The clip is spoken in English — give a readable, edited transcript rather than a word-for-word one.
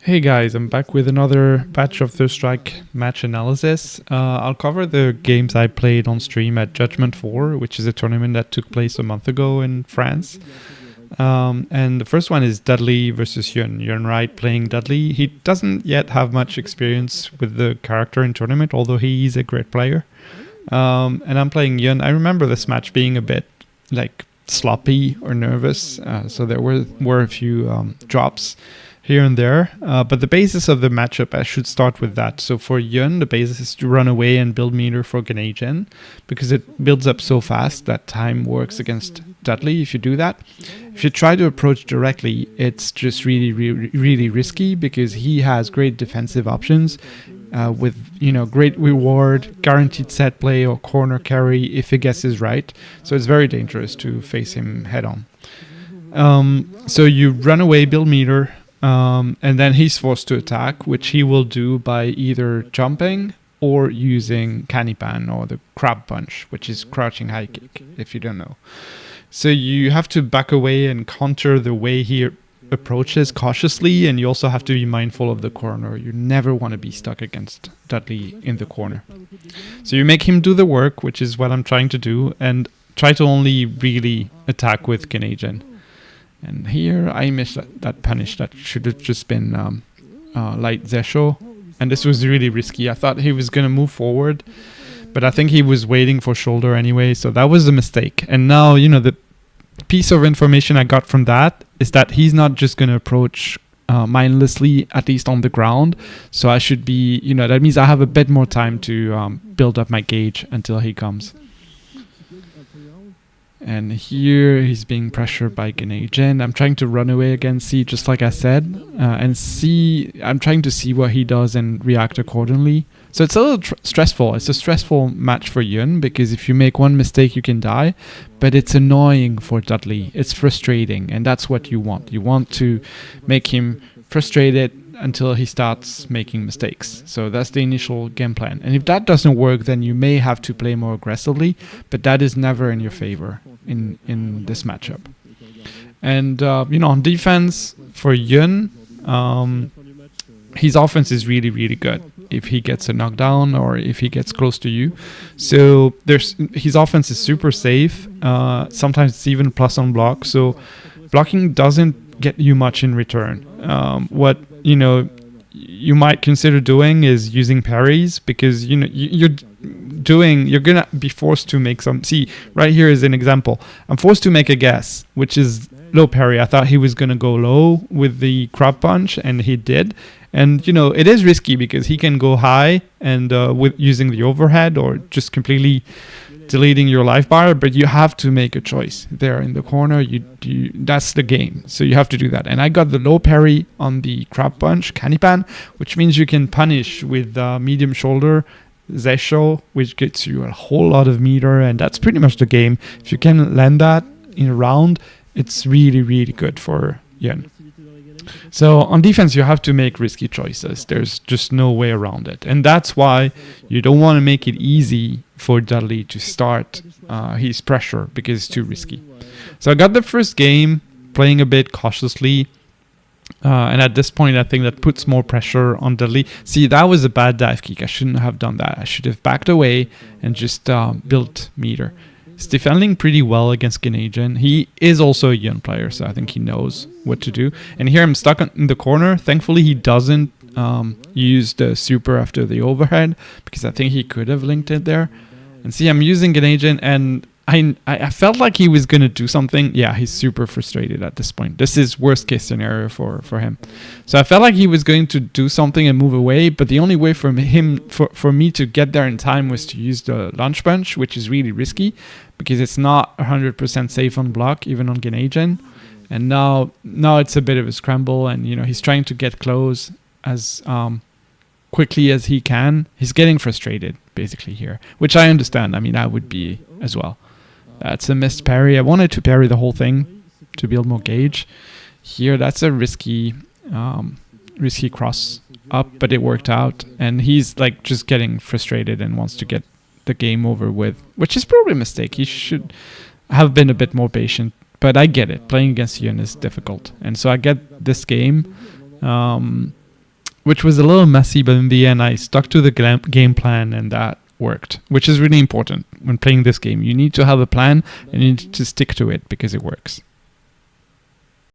Hey guys, I'm back with another batch of the Strike match analysis. I'll cover the games I played on stream at Judgement 4, which is a tournament that took place a month ago in France. And the first one is Dudley versus Yunright playing Dudley. He doesn't yet have much experience with the character in tournament, although he is a great player. And I'm playing Yun. I remember this match being a bit like sloppy or nervous, so there were a few drops here and there, but the basis of the matchup, I should start with that. So for Yun, the basis is to run away and build meter for Ganagen, because it builds up so fast that time works against Dudley if you do that. If you try to approach directly, it's just really risky, because he has great defensive options with great reward, guaranteed set play or corner carry if he guesses right. So it's very dangerous to face him head on. So you run away, build meter, and then he's forced to attack, which he will do by either jumping or using Canipan or the crab punch, which is crouching high kick, if you don't know. So you have to back away and counter the way he approaches cautiously, and you also have to be mindful of the corner. You never want to be stuck against Dudley in the corner. So you make him do the work, which is what I'm trying to do, and try to only really attack with Ganagen. And here I missed that punish. That should have just been light Zesho. And this was really risky. I thought he was going to move forward, but I think he was waiting for shoulder anyway. So that was a mistake. And now, the piece of information I got from that is that he's not just going to approach mindlessly, at least on the ground. So I should be, that means I have a bit more time to build up my gauge until he comes. And here he's being pressured by Ganagen. I'm trying to run away against C, just like I said. And C, I'm trying to see what he does and react accordingly. So it's a little stressful. It's a stressful match for Yun, because if you make one mistake, you can die. But it's annoying for Dudley. It's frustrating. And that's what you want. You want to make him frustrated until he starts making mistakes. So that's the initial game plan. And if that doesn't work, then you may have to play more aggressively, but that is never in your favor in this matchup. And on defense for Yun, his offense is really good if he gets a knockdown or if he gets close to you. So his offense is super safe. Sometimes it's even plus on block. So blocking doesn't get you much in return. What you might consider doing is using parries, because you're gonna be forced to make some. See, right here is an example. I'm forced to make a guess, which is low parry. I thought he was gonna go low with the crab punch, and he did. And it is risky because he can go high and with using the overhead or just completely deleting your life bar, but you have to make a choice there in the corner. That's the game, so you have to do that. And I got the low parry on the crab punch Canipan, which means you can punish with medium shoulder Zesho, which gets you a whole lot of meter, and that's pretty much the game. If you can land that in a round, it's really good for Yun. So on defense, you have to make risky choices. There's just no way around it. And that's why you don't want to make it easy for Dudley to start his pressure, because it's too risky. So I got the first game playing a bit cautiously. And at this point, I think that puts more pressure on Dudley. See, that was a bad dive kick. I shouldn't have done that. I should have backed away and just built meter. He's defending pretty well against Ganagen. He is also a Yun player, so I think he knows what to do. And here I'm stuck in the corner. Thankfully, he doesn't use the super after the overhead, because I think he could have linked it there. And see, I'm using Ganagen, and I felt like he was going to do something. Yeah, he's super frustrated at this point. This is worst case scenario for him. So I felt like he was going to do something and move away, but the only way for me to get there in time was to use the launch punch, which is really risky because it's not 100% safe on block, even on Ganagen. And now it's a bit of a scramble, and he's trying to get close as quickly as he can. He's getting frustrated basically here, which I understand. I mean, I would be as well. That's a missed parry. I wanted to parry the whole thing to build more gauge. Here, that's a risky cross up, but it worked out. And he's like just getting frustrated and wants to get the game over with, which is probably a mistake. He should have been a bit more patient. But I get it. Playing against Yun is difficult. And so I get this game. which was a little messy, but in the end I stuck to the game plan, and that worked, which is really important when playing this game. You need to have a plan and you need to stick to it because it works.